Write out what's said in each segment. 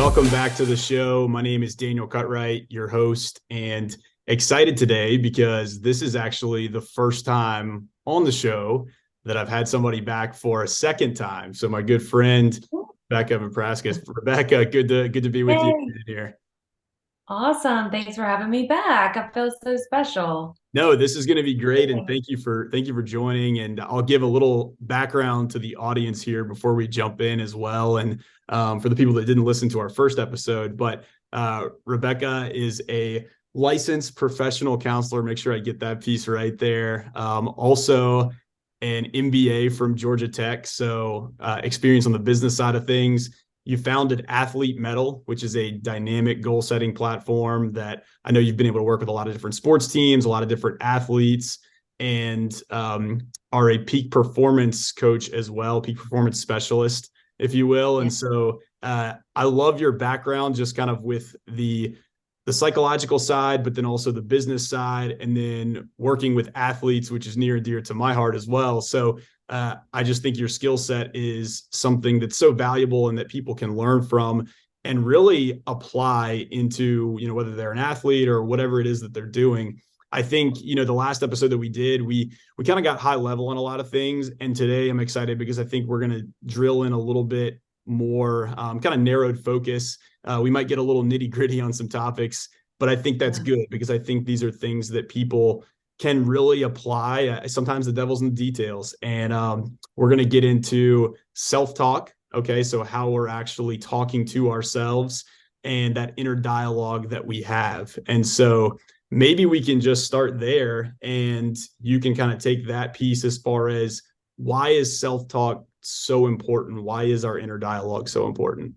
Welcome back to the show. My name is Daniel Cutright, your host, and excited today because this is actually the first time on the show that I've had somebody back for a second time. So my good friend, Rebekah Vepraskas. Rebekah, good to be with you Hey, here. awesome. Thanks for having me back. I feel so special. No, this is going to be great, and thank you for joining. And I'll give a little background to the audience here before we jump in as well. And for the people that didn't listen to our first episode, but Rebekah is a licensed professional counselor. Make sure I get that piece right there. Also, an MBA from Georgia Tech, so experience on the business side of things. You founded Athlete Metal, which is a dynamic goal setting platform that I know you've been able to work with a lot of different sports teams, a lot of different athletes, and are a peak performance coach as well, peak performance specialist, if you will. Yeah. And so I love your background just kind of with the psychological side, but then also the business side, and then working with athletes, which is near and dear to my heart as well. So I just think your skill set is something that's so valuable and that people can learn from and really apply into, whether they're an athlete or whatever it is that they're doing. I think, the last episode that we did, we kind of got high level on a lot of things. And today I'm excited because I think we're going to drill in a little bit more kind of narrowed focus. We might get a little nitty gritty on some topics, but I think that's Yeah. good because I think these are things that people can really apply. Sometimes the devil's in the details. And we're going to get into self-talk. Okay. So how we're actually talking to ourselves and that inner dialogue that we have. And so maybe we can just start there and you can kind of take that piece as far as why is self-talk so important? Why is our inner dialogue so important?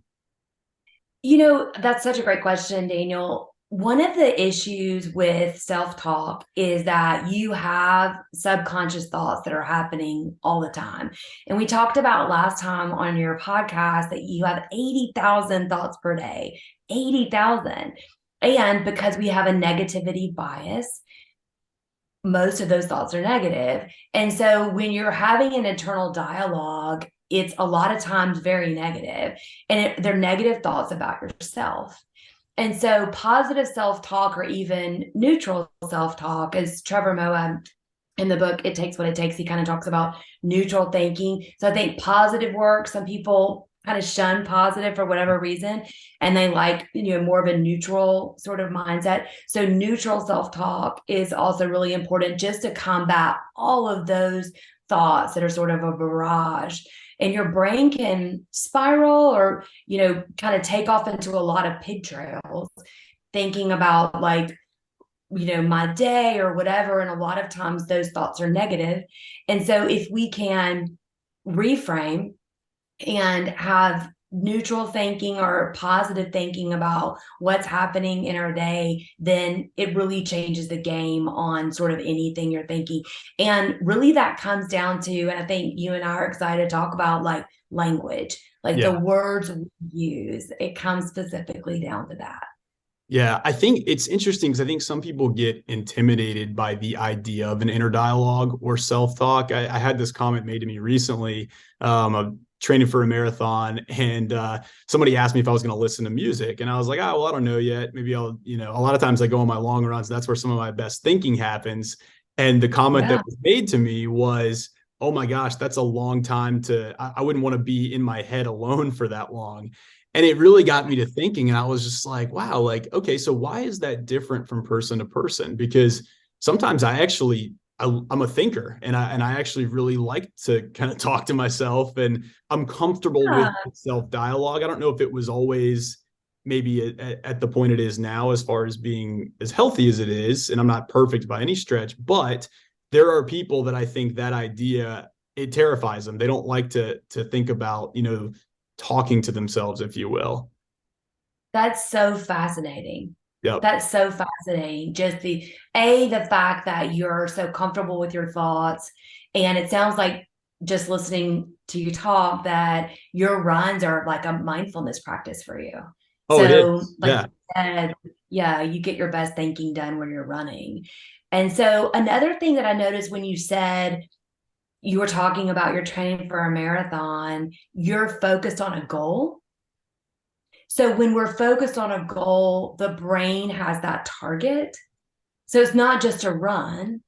That's such a great question, Daniel. One of the issues with self-talk is that you have subconscious thoughts that are happening all the time. And we talked about last time on your podcast that you have 80,000 thoughts per day, 80,000. And because we have a negativity bias, most of those thoughts are negative. And so when you're having an internal dialogue, it's a lot of times very negative, and they're negative thoughts about yourself. And so positive self-talk or even neutral self-talk, as Trevor Moa in the book, It Takes What It Takes, he kind of talks about neutral thinking. So I think positive work, some people kind of shun positive for whatever reason, and they like, more of a neutral sort of mindset. So neutral self-talk is also really important just to combat all of those thoughts that are sort of a barrage. And your brain can spiral or, kind of take off into a lot of pig trails, thinking about like, my day or whatever. And a lot of times those thoughts are negative. And so if we can reframe and have neutral thinking or positive thinking about what's happening in our day, then it really changes the game on sort of anything you're thinking. And really that comes down to, and I think you and I are excited to talk about, like language, like the Yeah. words we use. It comes specifically down to that. Yeah, I think it's interesting because I think some people get intimidated by the idea of an inner dialogue or self-talk. I had this comment made to me recently. I'm training for a marathon, and somebody asked me if I was going to listen to music, and I was like, "Oh, well, I don't know yet. Maybe I'll." A lot of times I go on my long runs. That's where some of my best thinking happens. And the comment that Yeah. was made to me was, "Oh my gosh, that's a long time to. I wouldn't want to be in my head alone for that long." And it really got me to thinking, and I was just like, wow, like, okay, so why is that different from person to person? Because sometimes I'm a thinker, and I actually really like to kind of talk to myself, and I'm comfortable with Yeah. self dialogue. I don't know if it was always maybe at the point it is now as far as being as healthy as it is, and I'm not perfect by any stretch, but there are people that I think that idea, it terrifies them. They don't like to think about, talking to themselves, if you will. That's so fascinating. Yep. That's so fascinating. Just the fact that you're so comfortable with your thoughts. And it sounds like, just listening to you talk, that your runs are like a mindfulness practice for you. Oh, it So, is. like Yeah. you said, yeah, you get your best thinking done when you're running. And so, another thing that I noticed when you said you were talking about your training for a marathon, you're focused on a goal. So when we're focused on a goal, the brain has that target. So it's not just a run,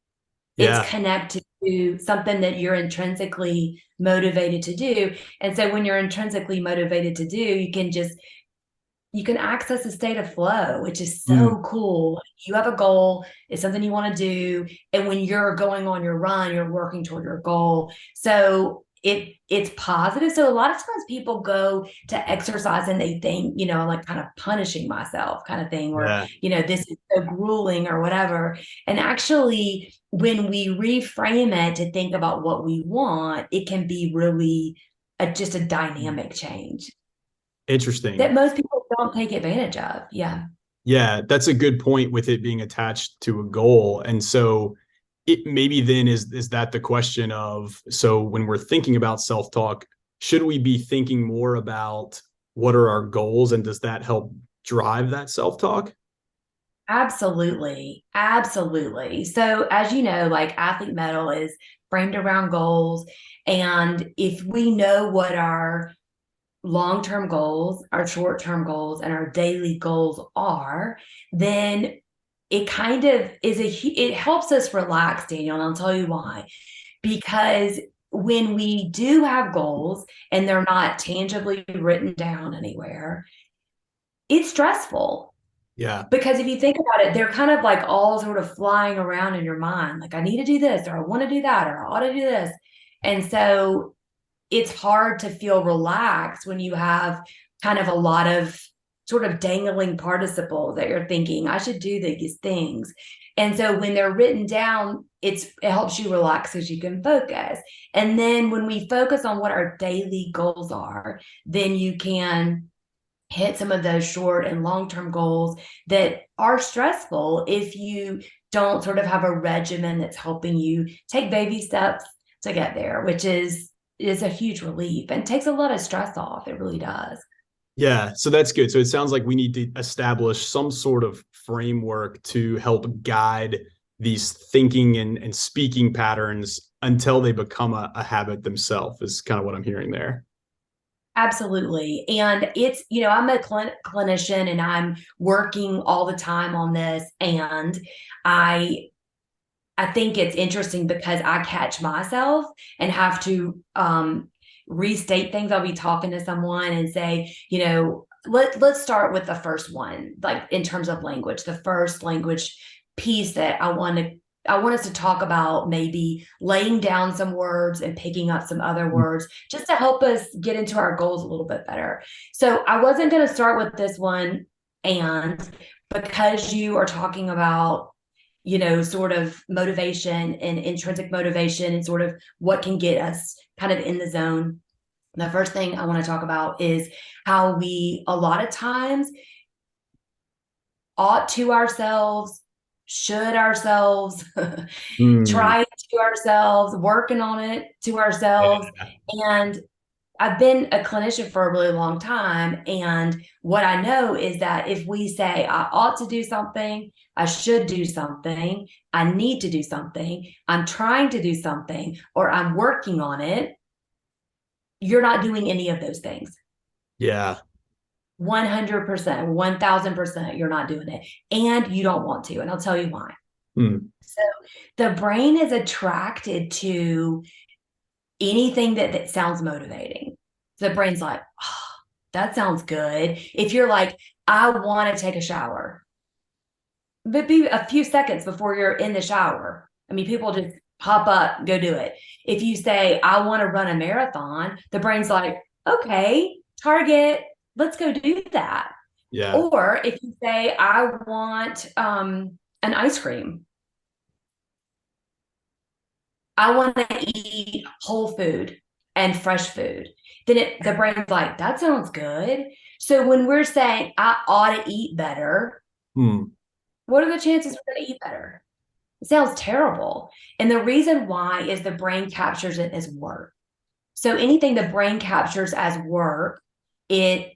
it's Yeah. connected to something that you're intrinsically motivated to do. And so when you're intrinsically motivated to do, you can access a state of flow, which is Mm, so cool. You have a goal, it's something you want to do. And when you're going on your run, you're working toward your goal. So it's positive. So a lot of times people go to exercise and they think, I'm like kind of punishing myself kind of thing, or, yeah. this is so grueling or whatever. And actually, when we reframe it to think about what we want, it can be really just a dynamic change that Interesting. most people don't take advantage of. Yeah. Yeah, that's a good point with it being attached to a goal. And so it maybe then is that the question of, so when we're thinking about self-talk, should we be thinking more about what are our goals, and does that help drive that self-talk? Absolutely. Absolutely. So, as you know, like Athlete Metal is framed around goals. And if we know what our long term goals, our short term goals, and our daily goals are, then it kind of it helps us relax, Daniel. And I'll tell you why. Because when we do have goals and they're not tangibly written down anywhere, it's stressful. Yeah. Because if you think about it, they're kind of like all sort of flying around in your mind. Like, I need to do this, or I want to do that, or I ought to do this. And so it's hard to feel relaxed when you have kind of a lot of sort of dangling participles that you're thinking, I should do these things. And so when they're written down, it helps you relax because you can focus. And then when we focus on what our daily goals are, then you can hit some of those short and long-term goals that are stressful if you don't sort of have a regimen that's helping you take baby steps to get there, which is a huge relief and takes a lot of stress off. It really does. Yeah, so that's good. So it sounds like we need to establish some sort of framework to help guide these thinking and speaking patterns until they become a habit themselves, is kind of what I'm hearing there. Absolutely. And it's, I'm a clinician and I'm working all the time on this. And I I think it's interesting because I catch myself and have to restate things. I'll be talking to someone and say, let's start with the first one, like in terms of language, the first language piece that I want us to talk about, maybe laying down some words and picking up some other words just to help us get into our goals a little bit better. So I wasn't going to start with this one. And because you are talking about sort of motivation and intrinsic motivation and sort of what can get us kind of in the zone. The first thing I want to talk about is how we, a lot of times, ought to ourselves, should ourselves, Mm, try to ourselves, working on it to ourselves. And I've been a clinician for a really long time. And what I know is that if we say, I ought to do something, I should do something, I need to do something, I'm trying to do something, or I'm working on it, you're not doing any of those things. yeah. 100%, 1000%, you're not doing it. And you don't want to. And I'll tell you why. Mm, So the brain is attracted to anything that sounds motivating. The brain's like, oh, that sounds good. If you're like, I want to take a shower, but be a few seconds before you're in the shower. I mean, people just hop up, go do it. If you say, I want to run a marathon, the brain's like, okay, target, let's go do that. yeah. Or if you say, I want an ice cream, I want to eat whole food and fresh food, then the brain's like, that sounds good. So when we're saying, I ought to eat better, Mm, what are the chances we're going to eat better? It sounds terrible. And the reason why is the brain captures it as work. So anything the brain captures as work, it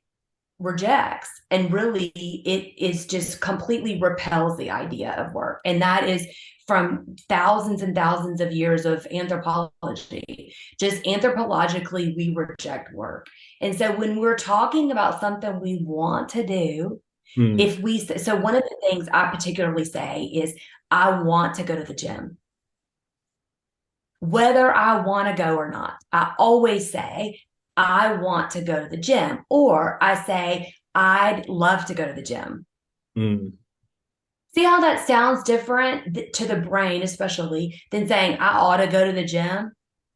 rejects. And really, it is just completely repels the idea of work. And that is from thousands and thousands of years of anthropology. Just anthropologically, we reject work. And so when we're talking about something we want to do, Hmm. if we, so one of the things I particularly say is, I want to go to the gym. Whether I want to go or not, I always say, I want to go to the gym, or I say, I'd love to go to the gym. Hmm. See how that sounds different to the brain, especially than saying, I ought to go to the gym? That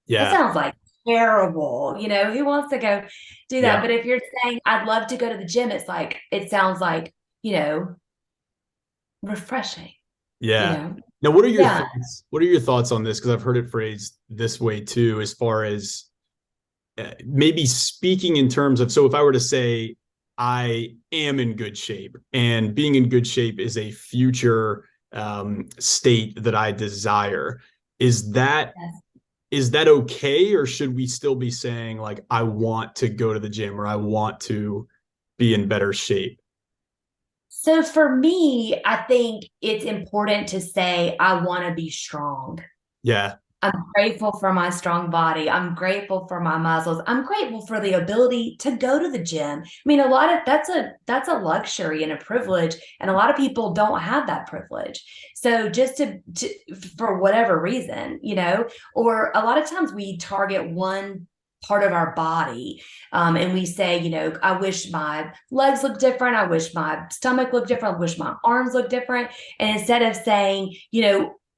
Yeah. sounds like terrible. Who wants to go do that? Yeah. But if you're saying, I'd love to go to the gym, it's like, it sounds like, refreshing, you Yeah. know? Now, what are your Yeah. thoughts? What are your thoughts on this? Because I've heard it phrased this way too, as far as maybe speaking in terms of, so if I were to say I am in good shape, and being in good shape is a future state that I desire, is that Yes. is that okay, or should we still be saying like I want to go to the gym or I want to be in better shape? So for me, I think it's important to say, I want to be strong. Yeah. I'm grateful for my strong body. I'm grateful for my muscles. I'm grateful for the ability to go to the gym. I mean, a lot of that's a luxury and a privilege, and a lot of people don't have that privilege. So just to for whatever reason, or a lot of times we target one part of our body, and we say, I wish my legs looked different. I wish my stomach looked different. I wish my arms looked different. And instead of saying,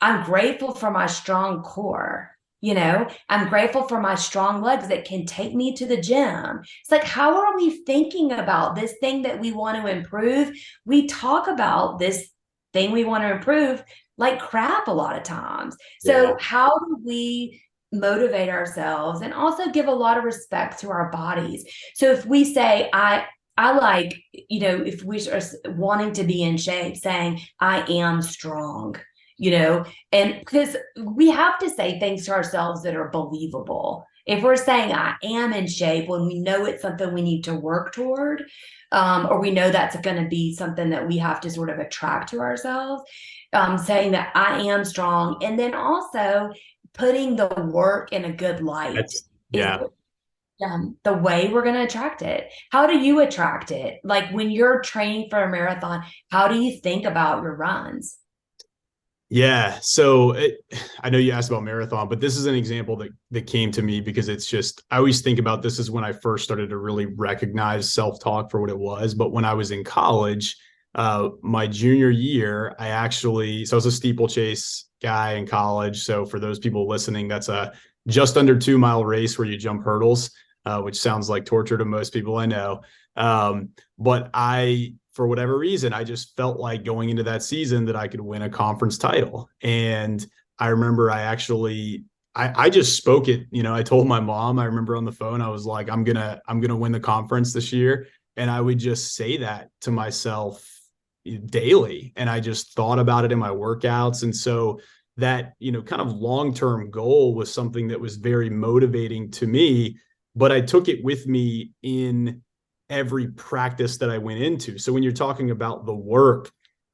I'm grateful for my strong core. I'm grateful for my strong legs that can take me to the gym. It's like, how are we thinking about this thing that we want to improve? We talk about this thing we want to improve like crap a lot of times. Yeah. So, how do we motivate ourselves and also give a lot of respect to our bodies? So, if we say, I like, if we are wanting to be in shape, saying, I am strong, and because we have to say things to ourselves that are believable. If we're saying I am in shape when we know it's something we need to work toward, or we know that's going to be something that we have to sort of attract to ourselves, saying that I am strong, and then also putting the work in a good light That's is yeah. the way we're going to attract it. How do you attract it? Like when you're training for a marathon, how do you think about your runs? Yeah. So I know you asked about marathon, but this is an example that came to me because it's just, I always think about this as when I first started to really recognize self-talk for what it was. But when I was in college, my junior year, so I was a steeplechase guy in college. So for those people listening, that's a just under 2 mile race where you jump hurdles, which sounds like torture to most people I know. But for whatever reason, I just felt like going into that season that I could win a conference title. And I remember I just spoke it, I told my mom, I remember on the phone, I was like, I'm gonna win the conference this year. And I would just say that to myself daily. And I just thought about it in my workouts. And so that, kind of long-term goal was something that was very motivating to me, but I took it with me in every practice that I went into. So when you're talking about the work,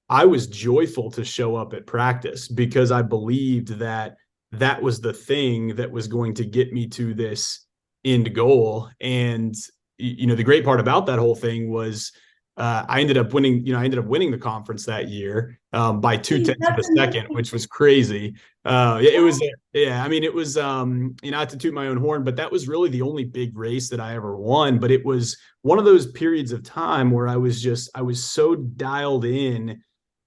I was joyful to show up at practice because I believed that that was the thing that was going to get me to this end goal. And the great part about that whole thing was I ended up winning. I ended up winning the conference that year by 2/10 of a That's second, amazing. which was crazy. It was, yeah. I mean, it was, not to toot my own horn, but that was really the only big race that I ever won. But it was one of those periods of time where I was so dialed in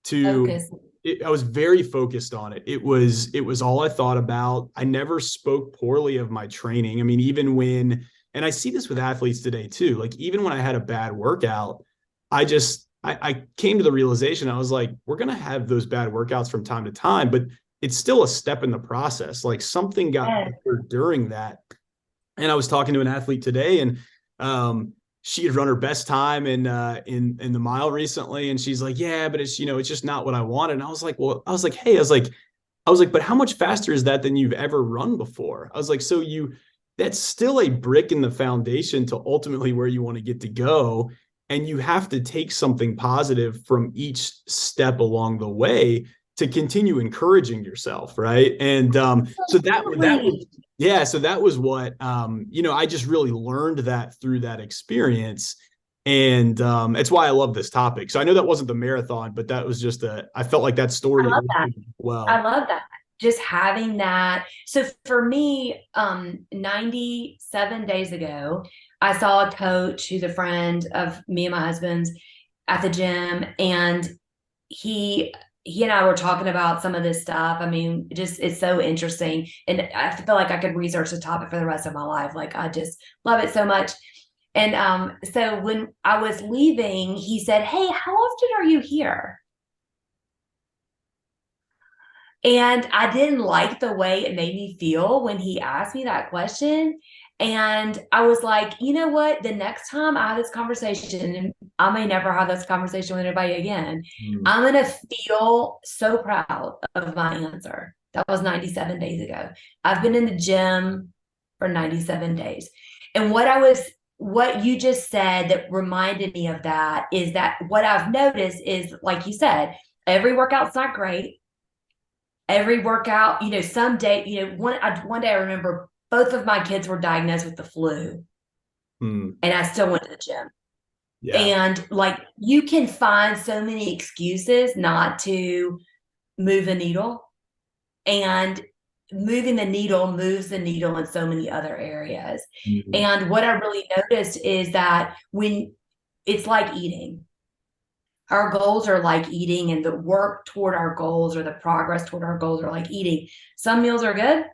to Focus. it. I was very focused on it. It was all I thought about. I never spoke poorly of my training. I mean, and I see this with athletes today too. Like even when I had a bad workout, I came to the realization, I was like, we're going to have those bad workouts from time to time, but it's still a step in the process. Like something got Yes. better during that. And I was talking to an athlete today, and she had run her best time in the mile recently, and she's like, yeah, but it's just not what I wanted. And I was like, well, hey, but how much faster is that than you've ever run before? I was like, that's still a brick in the foundation to ultimately where you want to get to go. And you have to take something positive from each step along the way to continue encouraging yourself, right? And so that was, yeah, so that was what I just really learned that through that experience. And it's why I love this topic. So I know that wasn't the marathon, but that was just I felt like that I story love that. I well. love that. Just having that. So for me, 97 days ago, I saw a coach who's a friend of me and my husband's at the gym, and he he and I were talking about some of this stuff. I mean, just it's so interesting. And I feel like I could research the topic for the rest of my life. Like I just love it so much. And so when I was leaving, he said, "Hey, how often are you here?" And I didn't like the way it made me feel when he asked me that question. And I was like, you know what? The next time I have this conversation, and I may never have this conversation with anybody again, Mm. I'm going to feel so proud of my answer. That was 97 days ago. I've been in the gym for 97 days. And what you just said that reminded me of that is that what I've noticed is, like you said, every workout's not great. Every workout, some day, one day I remember both of my kids were diagnosed with the flu, Mm. and I still went to the gym. Yeah. And like you can find so many excuses not to move the needle, and moving the needle moves the needle in so many other areas. Mm. And what I really noticed is that when it's like eating, our goals are like eating, and the work toward our goals or the progress toward our goals are like eating. Some meals are good,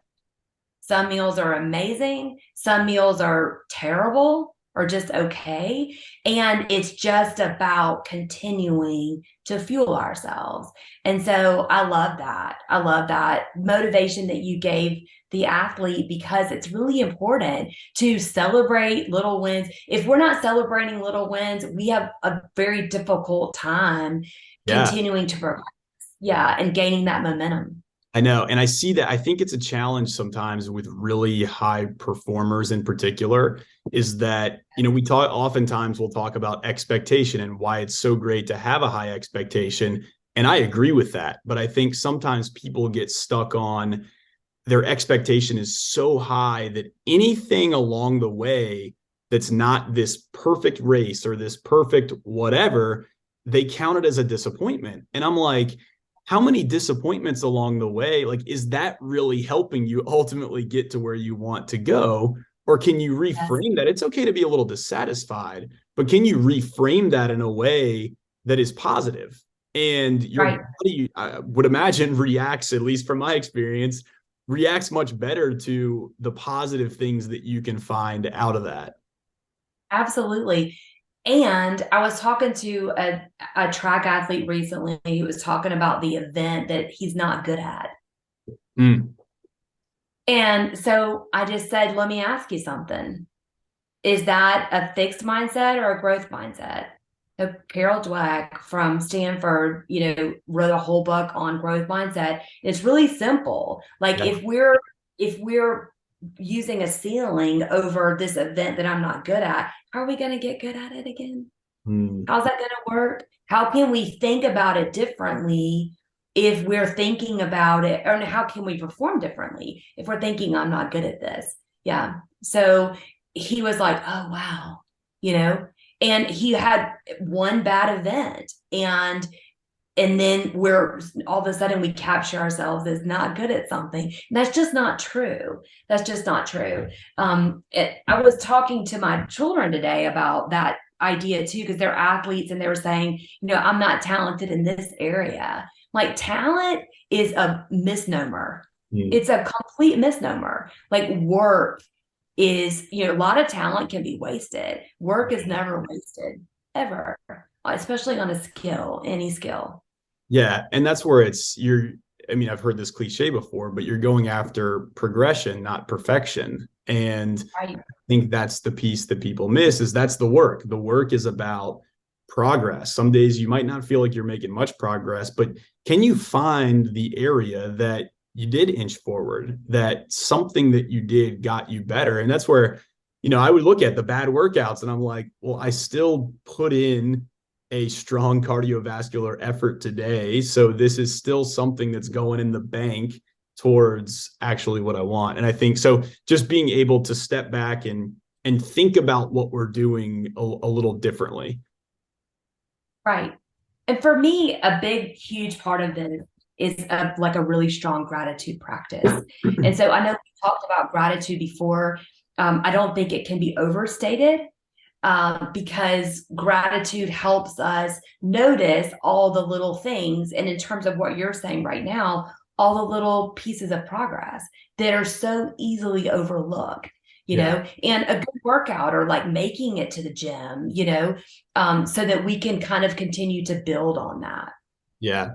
some meals are amazing, some meals are terrible or just okay. And it's just about continuing to fuel ourselves. And so I love that. I love that motivation that you gave the athlete, because it's really important to celebrate little wins. If we're not celebrating little wins, we have a very difficult time Yeah. continuing to progress. Yeah, and gaining that momentum. I know. And I see that. I think it's a challenge sometimes with really high performers in particular, is that, oftentimes we'll talk about expectation and why it's so great to have a high expectation. And I agree with that. But I think sometimes people get stuck on their expectation is so high that anything along the way that's not this perfect race or this perfect whatever, they count it as a disappointment. And I'm like, how many disappointments along the way, like, is that really helping you ultimately get to where you want to go? Or can you Yes. reframe that? It's okay to be a little dissatisfied, but can you reframe that in a way that is positive? And your Right. body, I would imagine, reacts, at least from my experience, reacts much better to the positive things that you can find out of that. Absolutely. And I was talking to a track athlete recently who was talking about the event that he's not good at. Mm. And so I just said, let me ask you something. Is that a fixed mindset or a growth mindset? So Carol Dweck from Stanford, wrote a whole book on growth mindset. It's really simple. Like Yeah. if we're using a ceiling over this event that I'm not good at, how are we going to get good at it again? Mm. How's that going to work? How can we think about it differently if we're thinking about it? Or how can we perform differently if we're thinking, I'm not good at this? Yeah. So he was like, oh, wow. And he had one bad event, and then we're all of a sudden we capture ourselves as not good at something. And that's just not true. That's just not true. I was talking to my children today about that idea too, because they're athletes, and they were saying, I'm not talented in this area. Like talent is a misnomer. Mm. It's a complete misnomer. Like work is, a lot of talent can be wasted. Work is never wasted, ever, especially on a skill, any skill. Yeah. And that's where I've heard this cliche before, but you're going after progression, not perfection. And Right. I think that's the piece that people miss, is that's the work. The work is about progress. Some days you might not feel like you're making much progress, but can you find the area that you did inch forward, that something that you did got you better? And that's where, I would look at the bad workouts and I'm like, well, I still put in a strong cardiovascular effort today. So this is still something that's going in the bank towards actually what I want. And I think so just being able to step back and think about what we're doing a little differently. Right. And for me, a big, huge part of this is like a really strong gratitude practice. And so I know we talked about gratitude before. I don't think it can be overstated, because gratitude helps us notice all the little things. And in terms of what you're saying right now, all the little pieces of progress that are so easily overlooked, and a good workout or like making it to the gym, so that we can kind of continue to build on that. Yeah.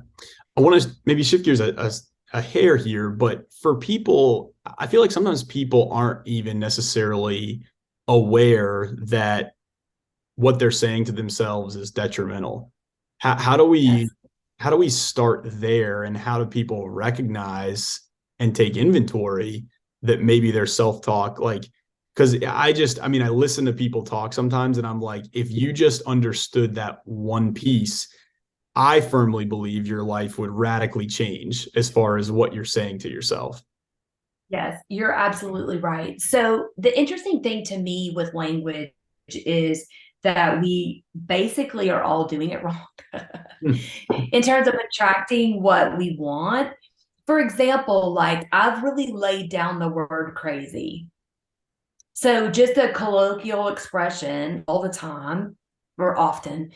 I want to maybe shift gears a hair here, but for people, I feel like sometimes people aren't even necessarily aware that what they're saying to themselves is detrimental. How do Yes. we start there, and how do people recognize and take inventory that maybe their self-talk, like, because I listen to people talk sometimes and I'm like, if you just understood that one piece, I firmly believe your life would radically change as far as what you're saying to yourself. Yes, you're absolutely right. So the interesting thing to me with language is that we basically are all doing it wrong in terms of attracting what we want. For example, like I've really laid down the word crazy. So just a colloquial expression all the time or often,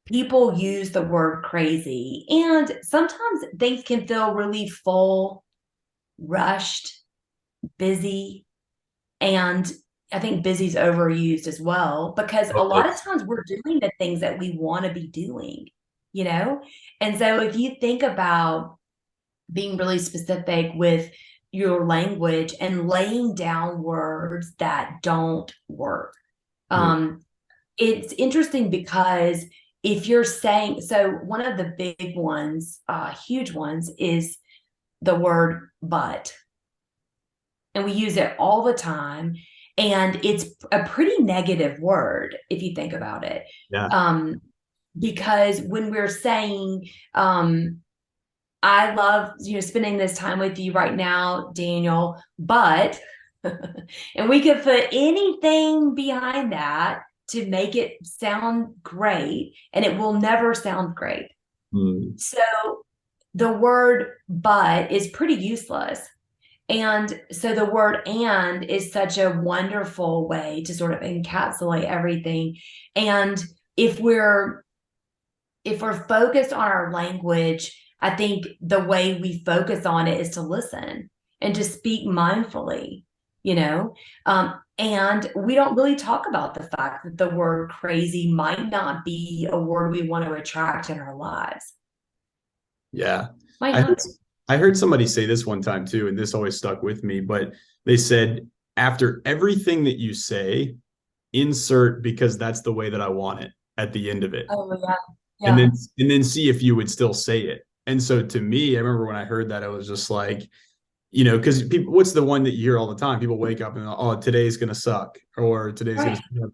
people use the word crazy. And sometimes things can feel really full, rushed, busy. And I think busy's overused as well, because a lot Totally. of times we're doing the things that we want to be doing, you know? And so if you think about being really specific with your language and laying down words that don't work, Mm, um, it's interesting because if you're saying, so one of the big ones, huge ones, is the word but. And we use it all the time. And it's a pretty negative word if you think about it. yeah. Um, because when we're saying, I love, spending this time with you right now, Daniel, but, and we could put anything behind that to make it sound great, and it will never sound great. Mm, So the word but is pretty useless. And so the word and is such a wonderful way to sort of encapsulate everything. And if we're focused on our language, I think the way we focus on it is to listen and to speak mindfully, you know. And we don't really talk about the fact that the word crazy might not be a word we want to attract in our lives. yeah. Might I heard, not. I heard somebody say this one time too, and this always stuck with me, but they said, after everything that you say, insert because that's the way that I want it at the end of it. Oh yeah, And then yeah. see if you would still say it. And so to me, I remember when I heard that, I was just like, because people, what's the one that you hear all the time? People wake up and, oh, today's gonna suck, or today's gonna Right. suck.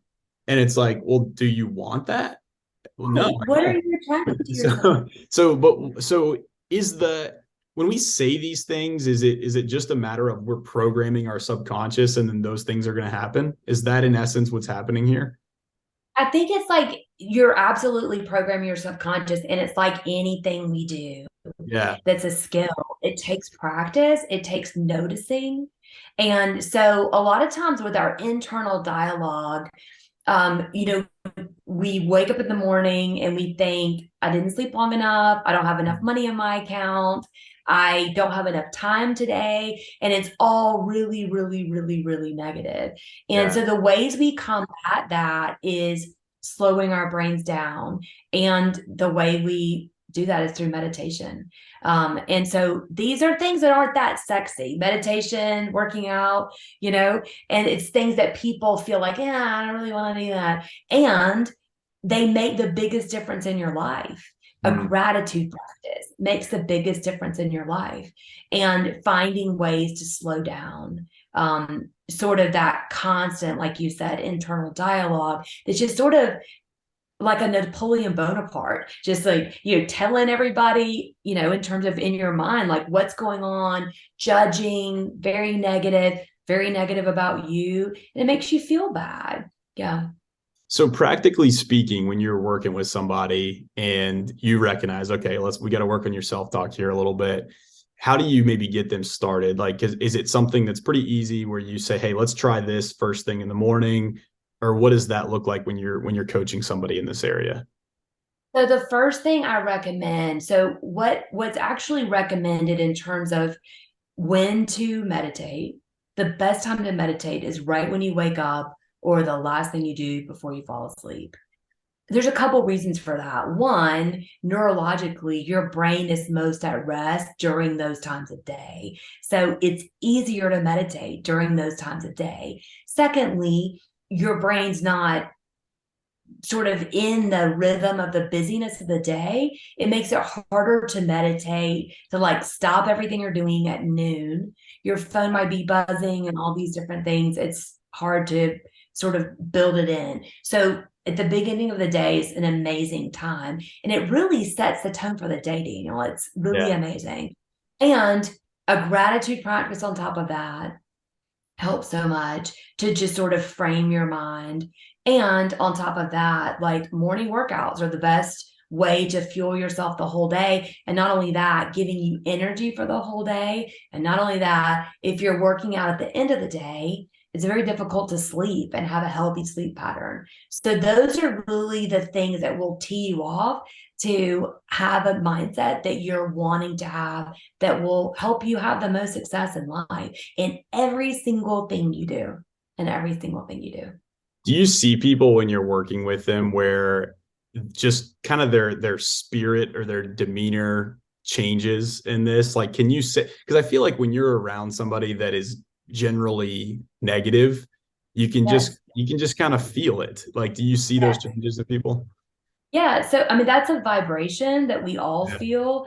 And it's like, well, do you want that? Well, no, Right. I What are don't. you attracting to yourself? So is the when we say these things, is it just a matter of we're programming our subconscious and then those things are going to happen? Is that in essence what's happening here? I think it's like you're absolutely programming your subconscious, and it's like anything we do Yeah. that's a skill. It takes practice, it takes noticing. And so a lot of times with our internal dialogue, we wake up in the morning and we think, I didn't sleep long enough. I don't have enough money in my account. I don't have enough time today. And it's all really, really, really, really negative. And Yeah. so the ways we combat that is slowing our brains down. And the way we do that is through meditation. And so these are things that aren't that sexy: meditation, working out, and it's things that people feel like, yeah, I don't really want to do that. And they make the biggest difference in your life. A Mm, gratitude practice makes the biggest difference in your life. And finding ways to slow down, sort of that constant, like you said, internal dialogue, that's just sort of like a Napoleon Bonaparte, just like, telling everybody, in terms of in your mind, like what's going on, judging, very negative about you. And it makes you feel bad. Yeah. So practically speaking, when you're working with somebody and you recognize, okay, we got to work on your self-talk here a little bit. How do you maybe get them started? Like, is it something that's pretty easy where you say, hey, let's try this first thing in the morning? Or what does that look like when you're coaching somebody in this area? So the first thing I recommend, so what's actually recommended in terms of when to meditate, the best time to meditate is right when you wake up or the last thing you do before you fall asleep. There's a couple reasons for that. One, neurologically, your brain is most at rest during those times of day. So it's easier to meditate during those times of day. Secondly, your brain's not sort of in the rhythm of the busyness of the day. It makes it harder to meditate, to like stop everything you're doing at noon. Your phone might be buzzing and all these different things. It's hard to sort of build it in. So at the beginning of the day is an amazing time. And it really sets the tone for the day, Daniel. It's really Yeah. amazing. And a gratitude practice on top of that helps so much to just sort of frame your mind. And on top of that, like morning workouts are the best way to fuel yourself the whole day. And not only that, giving you energy for the whole day. And not only that, if you're working out at the end of the day, it's very difficult to sleep and have a healthy sleep pattern. So those are really the things that will tee you off to have a mindset that you're wanting to have that will help you have the most success in life in every single thing you do. In every single thing you do. Do you see people when you're working with them where just kind of their spirit or their demeanor changes in this? Like, can you say, because I feel like when you're around somebody that is generally negative, Yes. you can just kind of feel it. Like, do you see those Yes. changes in people? Yeah. So, I mean, that's a vibration that we all Yeah. feel.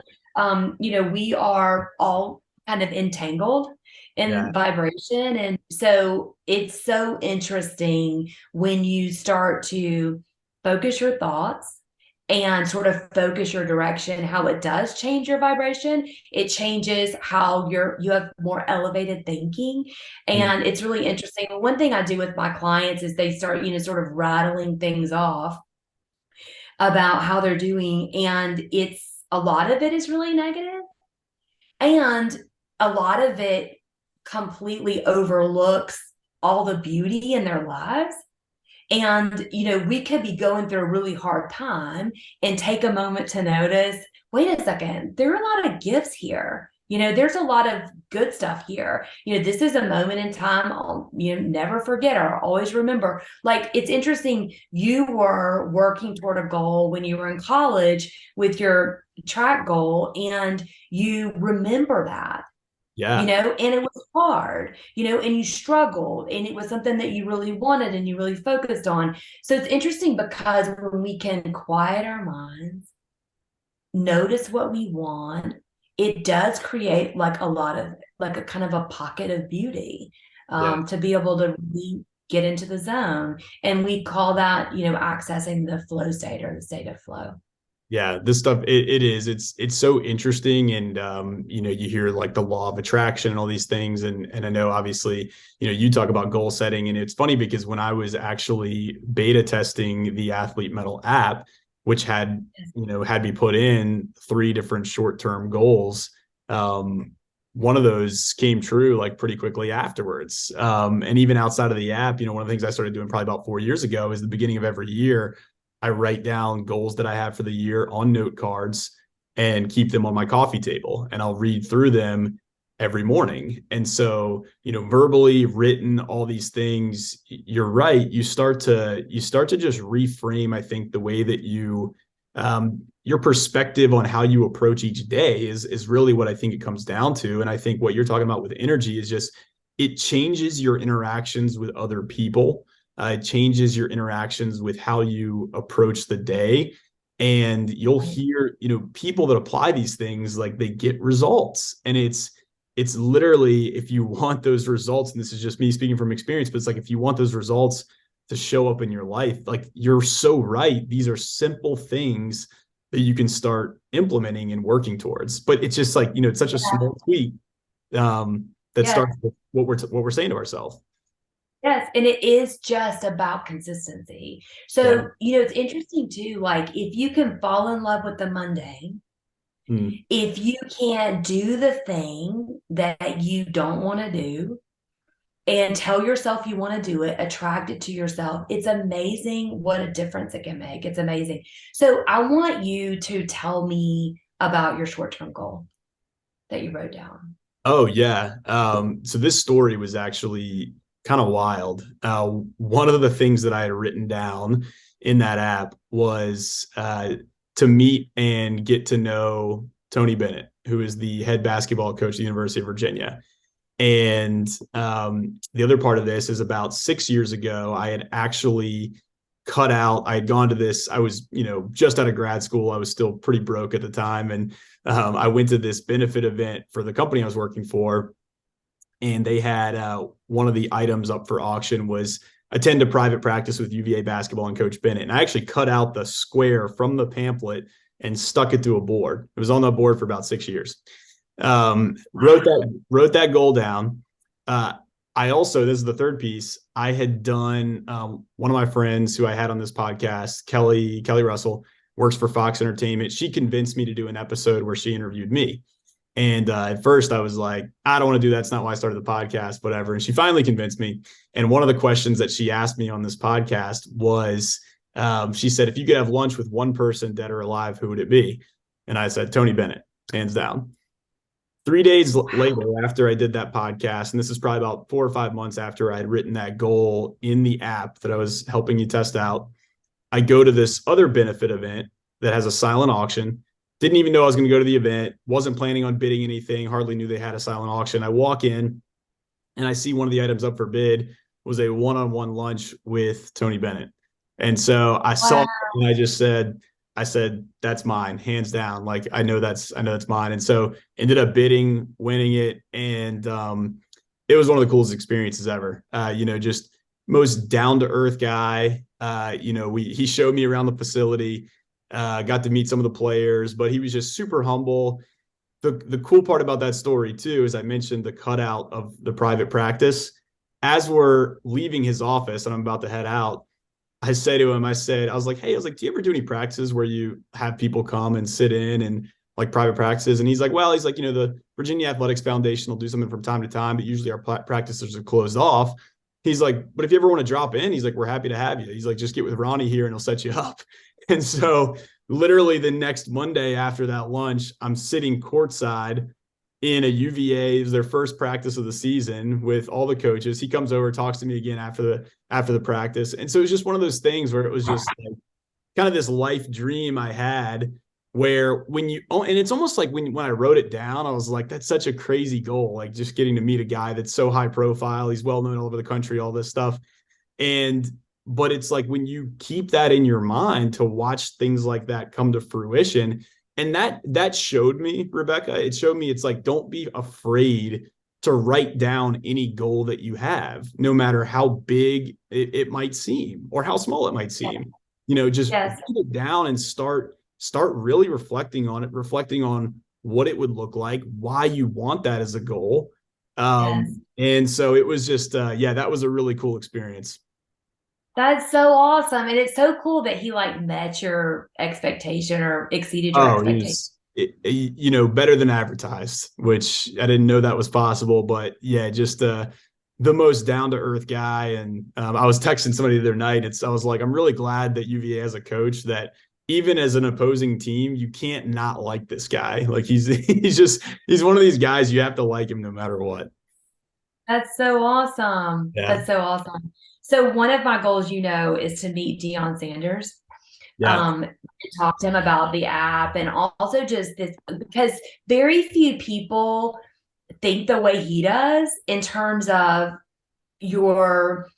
We are all kind of entangled Yeah. in vibration. And so it's so interesting when you start to focus your thoughts and sort of focus your direction, how it does change your vibration. It changes how you have more elevated thinking. Mm. And it's really interesting. One thing I do with my clients is they start, sort of rattling things off about how they're doing. And a lot of it is really negative, and a lot of it completely overlooks all the beauty in their lives. And, we could be going through a really hard time and take a moment to notice, wait a second, there are a lot of gifts here. There's a lot of good stuff here. This is a moment in time I'll, never forget or always remember. Like, it's interesting. You were working toward a goal when you were in college with your track goal, and you remember that, Yeah. and it was hard, and you struggled, and it was something that you really wanted and you really focused on. So it's interesting because when we can quiet our minds, notice what we want, it does create like a lot of, like a kind of a pocket of beauty, Yeah. to be able to really get into the zone. And we call that, accessing the flow state or the state of flow. Yeah, this stuff it is. It's so interesting, and you hear like the law of attraction and all these things, and I know obviously, you talk about goal setting, and it's funny because when I was actually beta testing the Athlete Metal app, which had me put in 3 different short-term goals, one of those came true like pretty quickly afterwards. And even outside of the app, one of the things I started doing probably about 4 years ago is the beginning of every year I write down goals that I have for the year on note cards and keep them on my coffee table. And I'll read through them every morning. And so, verbally written, all these things, you're right. You start to just reframe, I think, the way that your perspective on how you approach each day is really what I think it comes down to. And I think what you're talking about with energy is just, it changes your interactions with other people. It changes your interactions with how you approach the day. And you'll hear, people that apply these things, like they get results. And it's literally, if you want those results, and this is just me speaking from experience, but it's like, if you want those results to show up in your life. Like, you're so right. These are simple things that you can start implementing and working towards. But it's just like, it's such a small tweak that Yes. starts with what we're saying to ourselves. Yes. And it is just about consistency. Yeah. So, it's interesting too. Like, if you can fall in love with the mundane, Mm. if you can do the thing that you don't want to do and tell yourself you want to do it, attract it to yourself, it's amazing what a difference it can make. It's amazing. So I want you to tell me about your short-term goal that you wrote down. Oh yeah. So this story was actually kind of wild. One of the things that I had written down in that app was to meet and get to know Tony Bennett, who is the head basketball coach at the University of Virginia. And the other part of this is about 6 years ago, I had actually cut out, I had gone to this, I was, just out of grad school. I was still pretty broke at the time. And I went to this benefit event for the company I was working for. And they had one of the items up for auction was attend a private practice with UVA basketball and Coach Bennett. And I actually cut out the square from the pamphlet and stuck it to a board. It was on the board for about 6 years. Wrote that goal down. I also, this is the third piece, I had done, one of my friends who I had on this podcast, Kelly Russell, works for Fox Entertainment. She convinced me to do an episode where she interviewed me. And at first I was like, I don't want to do that. It's not why I started the podcast, whatever. And she finally convinced me. And one of the questions that she asked me on this podcast was, she said, if you could have lunch with one person, dead or alive, who would it be? And I said, Tony Bennett, hands down. 3 days later, after I did that podcast, and this is probably about 4 or 5 months after I had written that goal in the app that I was helping you test out, I go to this other benefit event that has a silent auction. Didn't even know I was going to go to the event. Wasn't planning on bidding anything. Hardly knew they had a silent auction. I walk in and I see one of the items up for bid was a one-on-one lunch with Tony Bennett. And so I saw it and I said, that's mine, hands down. Like, I know that's mine. And so ended up bidding, winning it. And it was one of the coolest experiences ever. Just most down to earth guy. He showed me around the facility, got to meet some of the players, but he was just super humble. The cool part about that story too, is I mentioned the cutout of the private practice. As we're leaving his office and I'm about to head out, I say to him, I was like, hey, do you ever do any practices where you have people come and sit in and like private practices? And he's like, the Virginia Athletics Foundation will do something from time to time, but usually our practices are closed off. He's like, but if you ever want to drop in, he's like, we're happy to have you. He's like, just get with Ronnie here and he'll set you up. And so literally the next Monday after that lunch, I'm sitting courtside in a UVA. It was their first practice of the season with all the coaches. He comes over, talks to me again after the practice. And so it was just one of those things where it was just like kind of this life dream I had, where and it's almost like when I wrote it down, I was like, that's such a crazy goal. Like, just getting to meet a guy that's so high profile. He's well known all over the country, all this stuff. But it's like, when you keep that in your mind, to watch things like that come to fruition. And that showed me, Rebekah, it showed me, it's like, don't be afraid to write down any goal that you have, no matter how big it might seem or how small it might seem. Just Yes. write it down and start really reflecting on what it would look like, why you want that as a goal. Yes. And so it was just, that was a really cool experience. That's so awesome. And it's so cool that he like met your expectation or exceeded your expectation. Better than advertised, which I didn't know that was possible. But yeah, just the most down to earth guy. And I was texting somebody the other night. I was like, I'm really glad that UVA has a coach that, even as an opposing team, you can't not like this guy. Like, he's one of these guys, you have to like him no matter what. That's so awesome. Yeah. That's so awesome. So one of my goals, is to meet Deion Sanders. Yeah. Talk to him about the app, and also just this, because very few people think the way he does in terms of your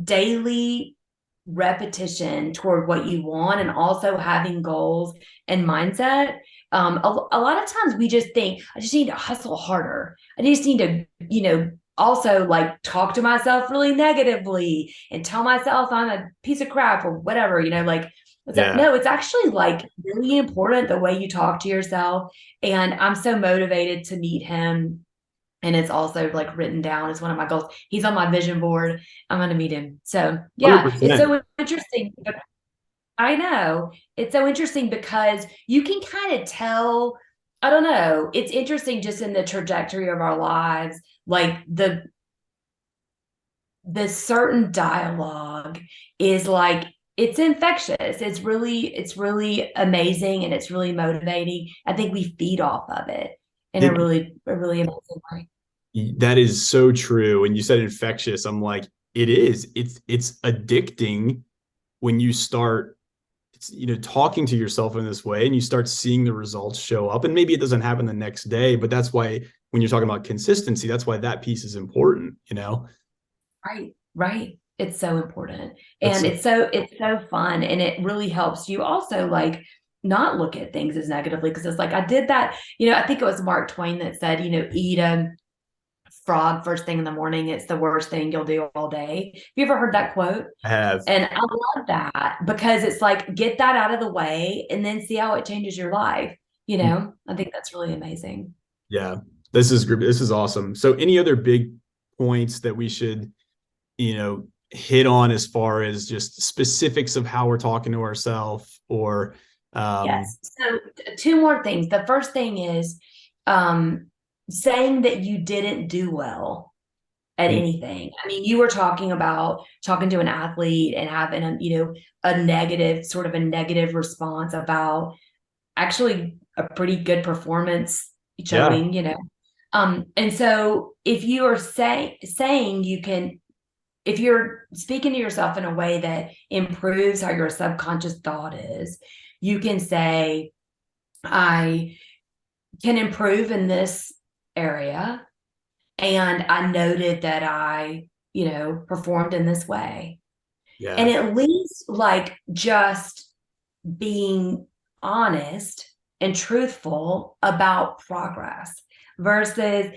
daily repetition toward what you want, and also having goals and mindset. A lot of times we just think, I just need to hustle harder. I just need to, also like talk to myself really negatively and tell myself I'm a piece of crap or whatever, like Yeah. no, it's actually like really important the way you talk to yourself. And I'm so motivated to meet him. And it's also like written down as one of my goals. He's on my vision board. I'm going to meet him. So yeah, it's 100%. so interesting. I know. It's so interesting because you can kind of tell, I don't know, it's interesting just in the trajectory of our lives, like the certain dialogue is like it's infectious. It's really amazing and it's really motivating. I think we feed off of it in a really amazing way. That is so true. And you said infectious. I'm like, it is. It's addicting when you start, talking to yourself in this way and you start seeing the results show up. And maybe it doesn't happen the next day, but that's why when you're talking about consistency, that's why that piece is important. Right, right. It's so important. That's And it's so fun. And it really helps you also like not look at things as negatively because it's like I did that, I think it was Mark Twain that said, eat a frog first thing in the morning. It's the worst thing you'll do all day. Have you ever heard that quote? I have. And I love that because it's like get that out of the way and then see how it changes your life. I think that's really amazing. Yeah. This is great. This is awesome. So any other big points that we should, hit on as far as just specifics of how we're talking to ourselves or Yes. So two more things. The first thing is saying that you didn't do well at anything. I mean, you were talking about talking to an athlete and having a negative response about actually a pretty good performance yeah, showing. And so if you are saying if you're speaking to yourself in a way that improves how your subconscious thought is, you can say, I can improve in this area. And I noted that I, performed in this way. And yeah, at least like just being honest and truthful about progress versus,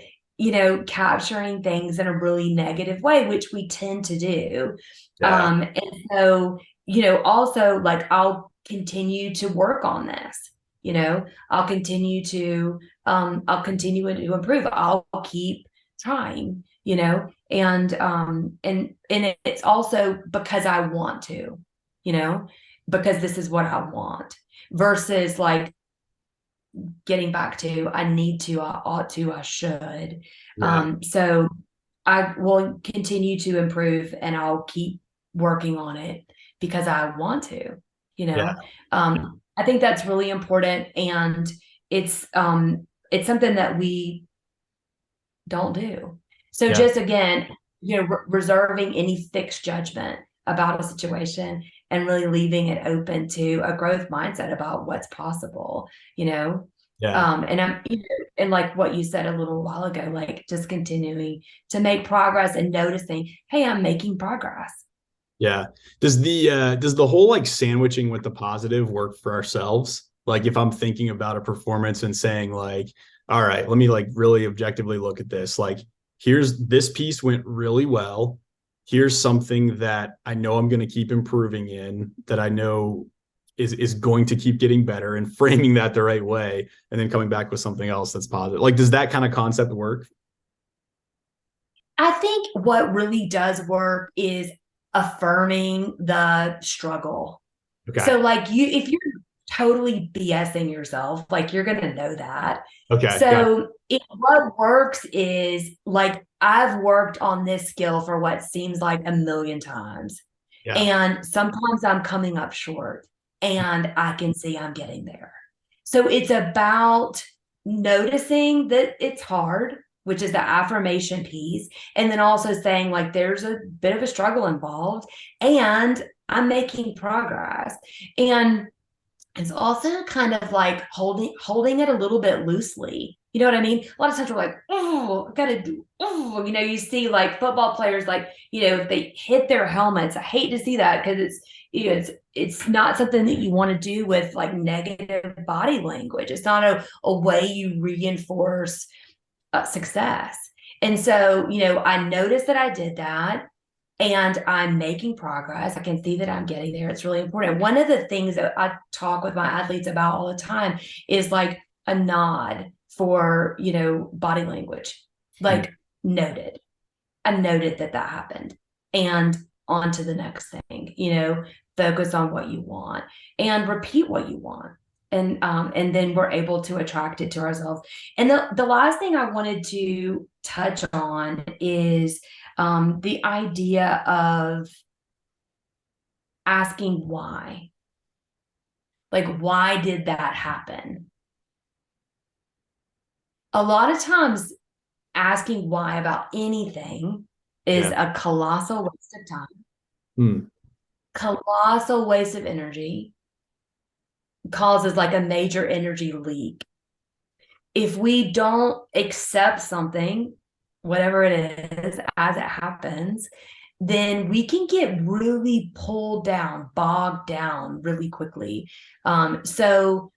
capturing things in a really negative way, which we tend to do. yeah, And so, also like I'll continue to work on this. I'll continue to improve. I'll keep trying, and it's also because I want to, you know, because this is what I want versus like getting back to I need to, I ought to, I should. yeah, So I will continue to improve and I'll keep working on it because I want to, you yeah, know. I think that's really important and it's something that we don't do. So yeah, just again, reserving any fixed judgment about a situation and really leaving it open to a growth mindset about what's possible, you know. yeah, And and like what you said a little while ago, like just continuing to make progress and noticing, hey, I'm making progress. yeah. Does the whole like sandwiching with the positive work for ourselves? Like if I'm thinking about a performance and saying like, all right, let me like really objectively look at this. Like, here's this piece went really well. Here's something that I know I'm going to keep improving in, that I know is going to keep getting better, and framing that the right way, and then coming back with something else that's positive. Like, does that kind of concept work? I think what really does work is affirming the struggle. Okay. So like if you're totally BSing yourself, like you're gonna know that. Okay. Got So what works is like I've worked on this skill for what seems like a million times. Yeah. And sometimes I'm coming up short and I can see I'm getting there. So it's about noticing that it's hard, which is the affirmation piece, and then also saying like there's a bit of a struggle involved and I'm making progress. And it's also kind of like holding it a little bit loosely. You know what I mean? A lot of times we're like, oh, I gotta do, oh, you see like football players, like, if they hit their helmets, I hate to see that because it's not something that you want to do with like negative body language. It's not a way you reinforce success. And so, I noticed that I did that and I'm making progress. I can see that I'm getting there. It's really important. One of the things that I talk with my athletes about all the time is like a nod for, body language, like noted. I noted that happened, and on to the next thing, focus on what you want and repeat what you want. And then we're able to attract it to ourselves. And the last thing I wanted to touch on is the idea of asking why. Like, why did that happen? A lot of times, asking why about anything is a colossal waste of time, colossal waste of energy, causes like a major energy leak. If we don't accept something, whatever it is, as it happens, then we can get really pulled down, bogged down really quickly. So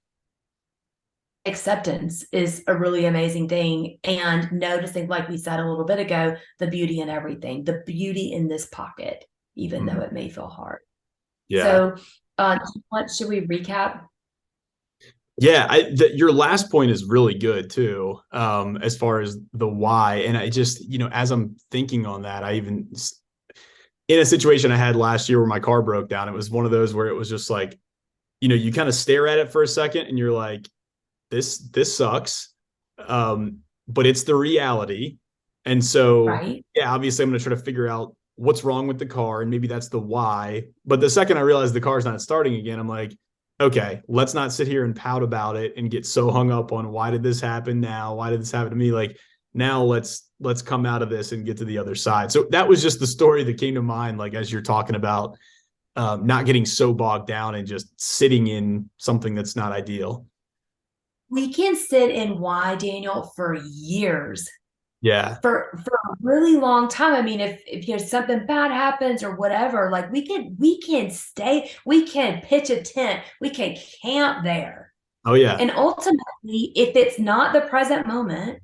acceptance is a really amazing thing. And noticing, like we said a little bit ago, the beauty in everything, the beauty in this pocket, even though it may feel hard. Yeah. So what should we recap? Yeah, your last point is really good too, as far as the why. And I just, as I'm thinking on that, I even in a situation I had last year where my car broke down, it was one of those where it was just like, you kind of stare at it for a second and you're like, this sucks. But it's the reality. And so, Right. yeah, obviously I'm going to try to figure out what's wrong with the car. And maybe that's the why. But the second I realized the car's not starting again, I'm like, okay, let's not sit here and pout about it and get so hung up on why did this happen now? Why did this happen to me? Like, now let's come out of this and get to the other side. So that was just the story that came to mind, like, as you're talking about not getting so bogged down and just sitting in something that's not ideal. We can sit in why, Daniel, for years, Yeah. for a really long time. I mean, if something bad happens or whatever, like we can stay, we can pitch a tent, we can camp there. Oh yeah. And ultimately, if it's not the present moment,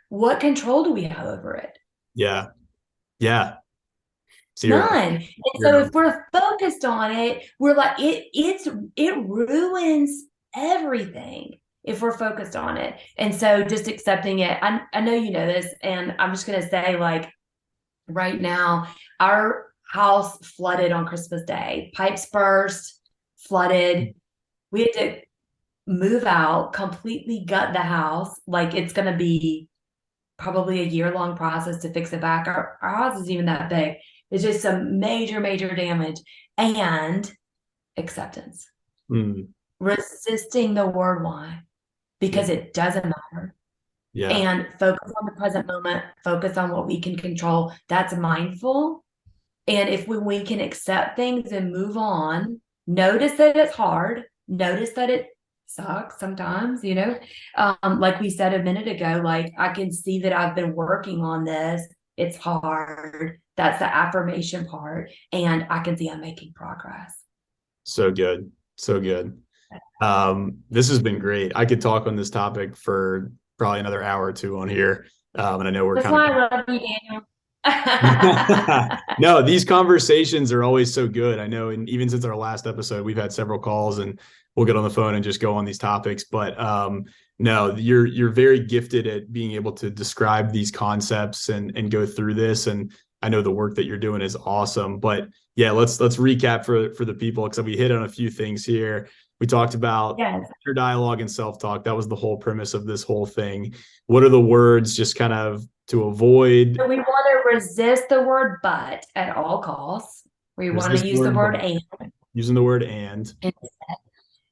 what control do we have over it? Yeah. Yeah. Zero. None. And so Zero. if we're focused on it, we're like it ruins everything if we're focused on it. And so just accepting it. I know you know this, and I'm just gonna say, like, right now, our house flooded on Christmas Day. Pipes burst, flooded. We had to move out, completely gut the house. Like, it's gonna be probably a year-long process to fix it back. Our house isn't even that big. It's just some major, major damage. And acceptance. Mm. Resisting the word why, because it doesn't matter. Yeah. And focus on the present moment, focus on what we can control. That's mindful. And if we can accept things and move on, notice that it's hard, notice that it sucks sometimes, like we said a minute ago, like, I can see that I've been working on this. It's hard. That's the affirmation part. And I can see I'm making progress. So good. So good. This has been great. I could talk on this topic for probably another hour or two on here. And I know we're That's kind why of I love you, Daniel. no, these conversations are always so good. I know, and even since our last episode, we've had several calls and we'll get on the phone and just go on these topics. But no, you're very gifted at being able to describe these concepts and go through this. And I know the work that you're doing is awesome. But yeah, let's recap for the people, because we hit on a few things here. We talked about inner dialogue and self-talk. That was the whole premise of this whole thing. What are the words just kind of to avoid? So we want to resist the word but at all costs. We want to use the word and. Using the word and.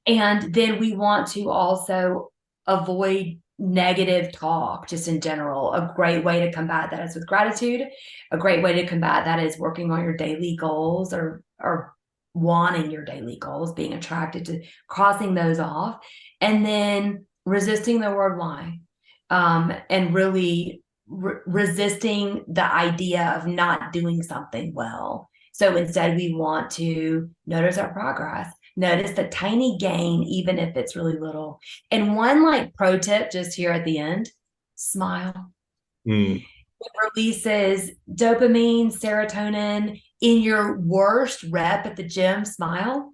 And then we want to also avoid negative talk just in general. A great way to combat that is with gratitude. A great way to combat that is working on your daily goals, or wanting your daily goals, being attracted to crossing those off, and then resisting the word why, and really resisting the idea of not doing something well. So instead, we want to notice our progress, notice the tiny gain, even if it's really little. And one, like, pro tip just here at the end: smile. It releases dopamine, serotonin in your worst rep at the gym. Smile.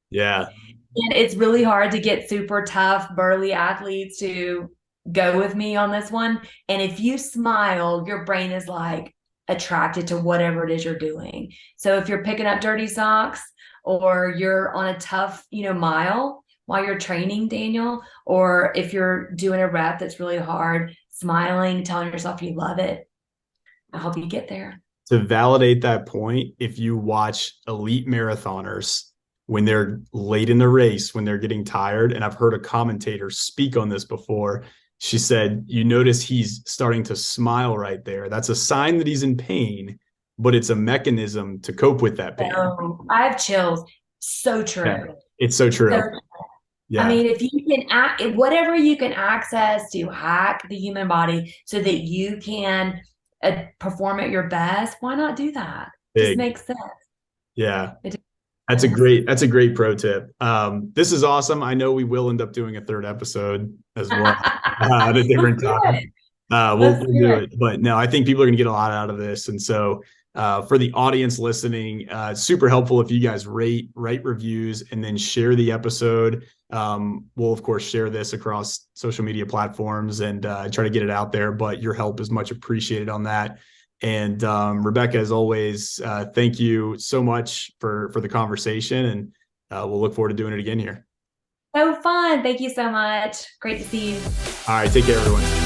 Yeah. And it's really hard to get super tough, burly athletes to go with me on this one. And if you smile, your brain is like attracted to whatever it is you're doing. So if you're picking up dirty socks or you're on a tough, mile while you're training, Daniel, or if you're doing a rep that's really hard, smiling, telling yourself you love it, I'll help you get there. To validate that point, if you watch elite marathoners when they're late in the race, when they're getting tired, and I've heard a commentator speak on this before, she said, you notice he's starting to smile right there. That's a sign that he's in pain, but it's a mechanism to cope with that pain. So I have chills. So true. Yeah, it's so true. So I Yeah. mean, if you can whatever you can access to hack the human body so that you can perform at your best, why not do that? Just Big. makes sense. Yeah. It That's a does. great pro tip. This is awesome. I know we will end up doing a third episode as well at a Let's different do time. it. We'll Let's do do it. it. But no, I think people are going to get a lot out of this. And so for the audience listening, it's super helpful if you guys write reviews, and then share the episode. We'll, of course, share this across social media platforms and try to get it out there. But your help is much appreciated on that. And Rebekah, as always, thank you so much for the conversation. And we'll look forward to doing it again here. So fun. Thank you so much. Great to see you. All right. Take care, everyone.